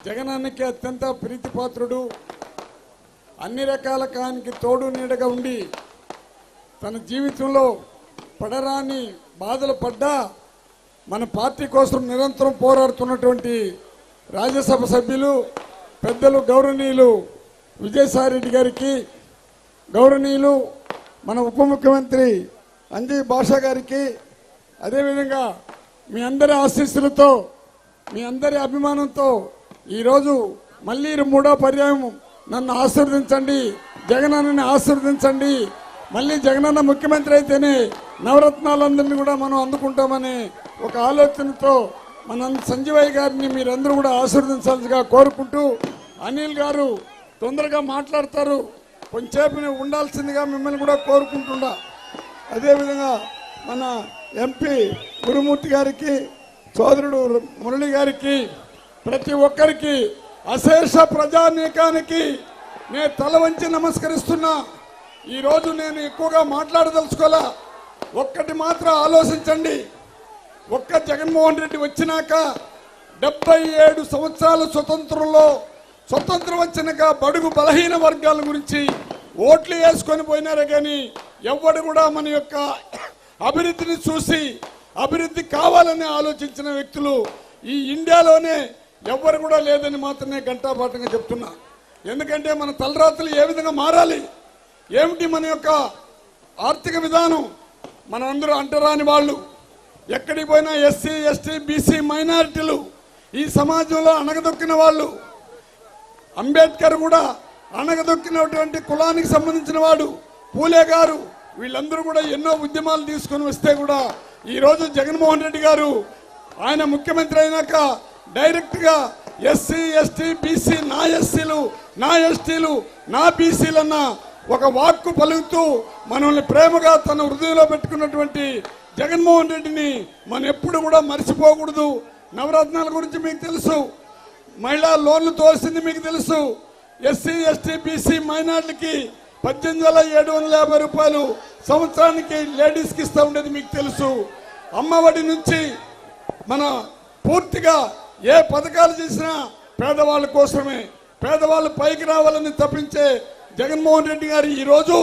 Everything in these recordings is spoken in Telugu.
జగనానికి అత్యంత ప్రీతిపాత్రుడు, అన్ని రకాల కానికి తోడు నీడగా ఉండి తన జీవితంలో పడరాని బాధలు పడ్డా మన పార్టీ కోసం నిరంతరం పోరాడుతున్నటువంటి రాజ్యసభ సభ్యులు పెద్దలు గౌరవనీయులు విజయసాయిరెడ్డి గారికి, గౌరవనీయులు మన ఉప ముఖ్యమంత్రి అంజయ్ భాషా గారికి, అదేవిధంగా మీ అందరి ఆశీస్సులతో మీ అందరి అభిమానంతో ఈరోజు మళ్ళీ మూడో పర్యాయం నన్ను ఆశీర్వదించండి, జగనన్నని ఆశీర్వదించండి, మళ్ళీ జగనన్న ముఖ్యమంత్రి అయితేనే నవరత్నాలందరినీ కూడా మనం అందుకుంటామని ఒక ఆలోచనతో మన సంజీవయ్య గారిని మీరందరూ కూడా ఆశీర్వదించాల్సిగా కోరుకుంటూ, అనిల్ గారు తొందరగా మాట్లాడతారు, కొంచెంసేపు ఉండాల్సిందిగా మిమ్మల్ని కూడా కోరుకుంటుండా. అదేవిధంగా మన ఎంపీ గురుమూర్తి గారికి, సోదరుడు మురళి గారికి, ప్రతి ఒక్కరికి అశేష ప్రజానీకానికి నేను తల వంచి నమస్కరిస్తున్నా. ఈరోజు నేను ఎక్కువగా మాట్లాడదలుచుకోలే, ఒక్కటి మాత్రం ఆలోచించండి. ఒక్క జగన్మోహన్ రెడ్డి వచ్చినాక 77 సంవత్సరాల స్వతంత్రం వచ్చినాక బడుగు బలహీన వర్గాల గురించి ఓట్లు వేసుకొని పోయినారే కానీ ఎవడు కూడా మన యొక్క అభివృద్ధిని చూసి అభివృద్ధి కావాలని ఆలోచించిన వ్యక్తులు ఈ ఇండియాలోనే ఎవ్వరు కూడా లేదని మాత్రమే ఘంటాపాఠంగా చెప్తున్నా. ఎందుకంటే మన తలరాత్రులు ఏ విధంగా మారాలి, ఏమిటి మన యొక్క ఆర్థిక విధానం, మనం అందరూ అంటరాని వాళ్ళు, ఎక్కడికి పోయినా ఎస్సీ ఎస్టీ బీసీ మైనారిటీలు ఈ సమాజంలో అణగదొక్కిన వాళ్ళు, అంబేద్కర్ కూడా అణగదొక్కినటువంటి కులానికి సంబంధించిన వాడు, పూలే గారు, వీళ్ళందరూ కూడా ఎన్నో ఉద్యమాలు తీసుకొని వస్తే కూడా ఈరోజు జగన్మోహన్ రెడ్డి గారు ఆయన ముఖ్యమంత్రి అయినాక డైరెక్ట్గా ఎస్సీ ఎస్టీ బీసీ నా ఎస్సీలు నా ఎస్టీలు నా బీసీలన్న ఒక వాక్కు పలుకుతూ మనల్ని ప్రేమగా తన హృదయంలో పెట్టుకున్నటువంటి జగన్మోహన్ రెడ్డిని మనం ఎప్పుడు కూడా మర్చిపోకూడదు. నవరత్నాల గురించి మీకు తెలుసు, మహిళా లోన్లు తోసింది మీకు తెలుసు, ఎస్సీ ఎస్టీ బీసీ మైనార్టీలకి 18,750 రూపాయలు సంవత్సరానికి లేడీస్కి ఇస్తూ ఉండేది మీకు తెలుసు. అమ్మఒడి నుంచి మన పూర్తిగా ఏ పథకాలు చేసినా పేదవాళ్ళ కోసమే, పేదవాళ్ళు పైకి రావాలని తప్పించే జగన్మోహన్ రెడ్డి గారు ఈరోజు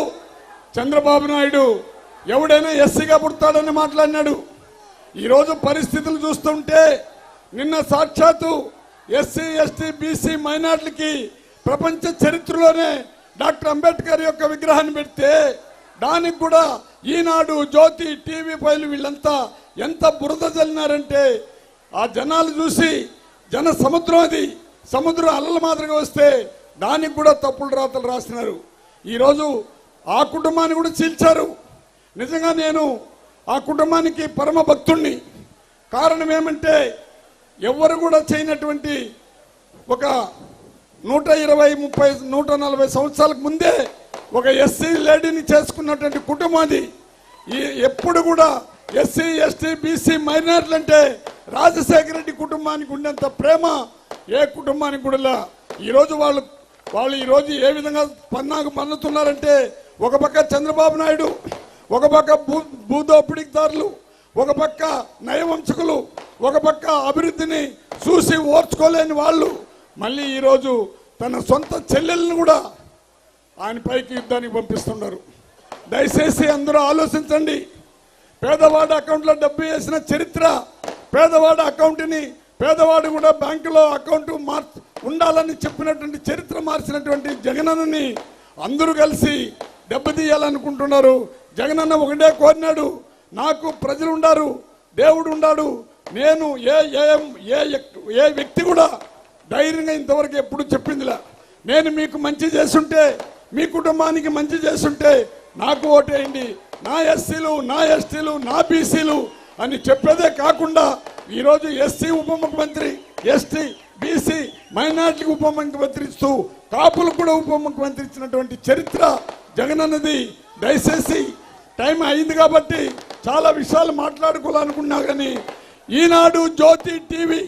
చంద్రబాబు నాయుడు ఎవడైనా ఎస్సీగా పుడతాడని మాట్లాడినాడు. ఈరోజు పరిస్థితులు చూస్తుంటే నిన్న సాక్షాత్తు ఎస్సీ ఎస్టీ బీసీ మైనార్టీలకి ప్రపంచ చరిత్రలోనే డాక్టర్ అంబేద్కర్ యొక్క విగ్రహాన్ని పెడితే దానికి కూడా ఈనాడు జ్యోతి టీవీ ఫైలు వీళ్ళంతా ఎంత బురద జల్లినారంటే ఆ జనాలు చూసి జన సముద్రం, అది సముద్రం అల్లల మాదిరిగా వస్తే దానికి కూడా తప్పులు రాతలు రాసినారు. ఈరోజు ఆ కుటుంబాన్ని కూడా చీల్చారు. నిజంగా నేను ఆ కుటుంబానికి పరమ భక్తుణ్ణి. కారణం ఏమంటే ఎవరు కూడా చేయనటువంటి ఒక 120, 30, 140 సంవత్సరాలకు ముందే ఒక ఎస్సీ లేడీని చేసుకున్నటువంటి కుటుంబం అది. ఎప్పుడు కూడా ఎస్సీ ఎస్టీ బీసీ మైనార్టీలు అంటే రాజశేఖర రెడ్డి కుటుంబానికి ఉండేంత ప్రేమ ఏ కుటుంబానికి కూడా. ఈరోజు వాళ్ళు ఈరోజు ఏ విధంగా పన్నాకు పన్నుతున్నారంటే, ఒక పక్క చంద్రబాబు నాయుడు, ఒక పక్క భూదోపిడీదారులు, ఒక పక్క నయవంశకులు, ఒక పక్క అభివృద్ధిని చూసి ఓర్చుకోలేని వాళ్ళు మళ్ళీ ఈరోజు తన సొంత చెల్లెలను కూడా ఆయన పైకి యుద్ధానికి పంపిస్తున్నారు. దయచేసి అందరూ ఆలోచించండి. పేదవాడి అకౌంట్లో డబ్బు వేసిన చరిత్ర, పేదవాడి అకౌంట్ని పేదవాడు కూడా బ్యాంకులో అకౌంట్ ఉండాలని చెప్పినటువంటి చరిత్ర మార్చినటువంటి జగనన్నని అందరూ కలిసి దెబ్బతీయాలనుకుంటున్నారు. జగనన్న ఒకటే కోరినాడు, నాకు ప్రజలు ఉండారు, దేవుడు ఉండాడు, నేను ఏ వ్యక్తి కూడా ధైర్యంగా ఇంతవరకు ఎప్పుడు చెప్పిందిలా, నేను మీకు మంచి చేస్తుంటే, మీ కుటుంబానికి మంచి చేస్తుంటే నాకు ఓటేయండి, నా ఎస్సీలు నా ఎస్టీలు నా బీసీలు అని చెప్పేదే కాకుండా ఈరోజు ఎస్సీ ఉప ముఖ్యమంత్రి, ఎస్టీ బీసీ మైనార్టీకి ఉప ముఖ్యమంత్రి ఇస్తూ కాపులకు కూడా ఉప ముఖ్యమంత్రి ఇచ్చినటువంటి చరిత్ర జగనన్నది. దయచేసి టైం అయింది కాబట్టి చాలా విషయాలు మాట్లాడుకోవాలనుకున్నా కానీ ఈనాడు జ్యోతి టీవీ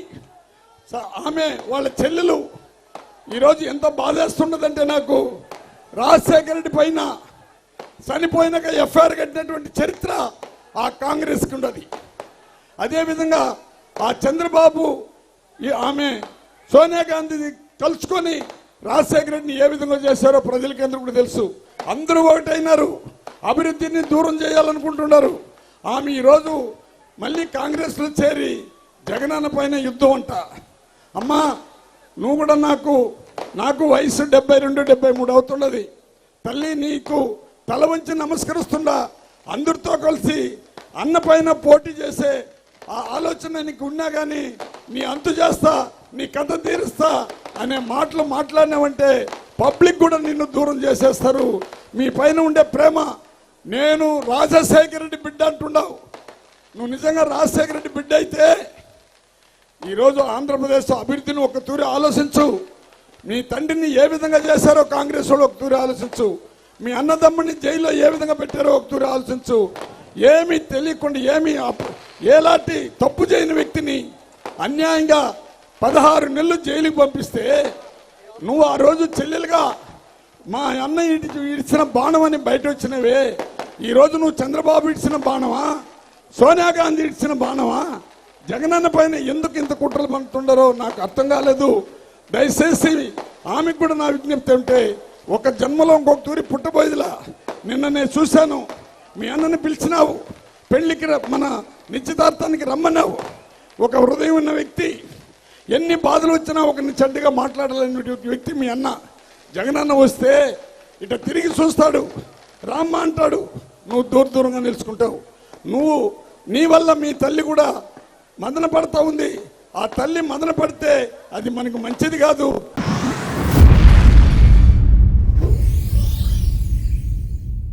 ఆమె వాళ్ళ చెల్లెలు ఈరోజు ఎంత బాధేస్తున్నదంటే, నాకు రాజశేఖర రెడ్డి పైన చనిపోయినాక ఎఫ్ఐఆర్ కట్టినటువంటి చరిత్ర ఆ కాంగ్రెస్కి ఉండదు. అదేవిధంగా ఆ చంద్రబాబు ఆమె సోనియా గాంధీ కలుసుకొని రాజశేఖర రెడ్డిని ఏ విధంగా చేశారో ప్రజలకి అందరూ కూడా తెలుసు. అందరూ ఒకటైనారు, అభివృద్ధిని దూరం చేయాలనుకుంటున్నారు. ఆమె ఈరోజు మళ్ళీ కాంగ్రెస్లో చేరి జగనన్న పైన యుద్ధం అంట. అమ్మా, నువ్వు కూడా నాకు వయసు 72, 73 అవుతున్నది. తల్లి, నీకు తల వంచి నమస్కరిస్తుండా. అందరితో కలిసి అన్న పైన పోటీ చేసే ఆ ఆలోచన నీకు ఉన్నా కానీ నీ అంతు చేస్తా, నీ కథ తీరుస్తా అనే మాటలు మాట్లాడినావంటే పబ్లిక్ కూడా నిన్ను దూరం చేసేస్తారు. మీ పైన ఉండే ప్రేమ, నేను రాజశేఖర రెడ్డి బిడ్డ అంటున్నావు. నువ్వు నిజంగా రాజశేఖర రెడ్డి బిడ్డ అయితే ఈరోజు ఆంధ్రప్రదేశ్ అభివృద్ధిని ఒక తూరి ఆలోచించు. మీ తండ్రిని ఏ విధంగా చేశారో కాంగ్రెస్ వాళ్ళు ఒక తూరి ఆలోచించు. మీ అన్నదమ్ముని జైల్లో ఏ విధంగా పెట్టారో ఒక తూరి ఆలోచించు. ఏమీ తెలియకుండా ఎలాంటి తప్పు చేయని వ్యక్తిని అన్యాయంగా 16 నెలలు జైలుకి పంపిస్తే నువ్వు ఆ రోజు చెల్లెలుగా మా అన్న ఇడిచిన బాణం అని బయట వచ్చినవే. ఈరోజు నువ్వు చంద్రబాబు ఇడిచిన బాణమా, సోనియా గాంధీ ఇడిచిన బాణమా? జగనన్న పైన ఎందుకు ఇంత కుట్రలు పండుతుండారో నాకు అర్థం కాలేదు. దయచేసి ఆమెకు కూడా నా విజ్ఞప్తి ఉంటే, ఒక జన్మలో ఇంకొక తూరి పుట్టబోయేదిలా. నిన్న నేను చూశాను, మీ అన్నని పిలిచినావు, పెళ్లికి మన నిశ్చితార్థానికి రమ్మన్నావు. ఒక హృదయం ఉన్న వ్యక్తి, ఎన్ని బాధలు వచ్చినా ఒకరిని చెడ్డగా మాట్లాడాలనే వ్యక్తి మీ అన్న. జగనన్న వస్తే ఇట తిరిగి చూస్తాడు, రామ్మ అంటాడు, నువ్వు దూరంగా నిలుచుకుంటావు. నీ వల్ల మీ తల్లి కూడా మదన పడతా ఉంది. ఆ తల్లి మదన పడితే అది మనకు మంచిది కాదు.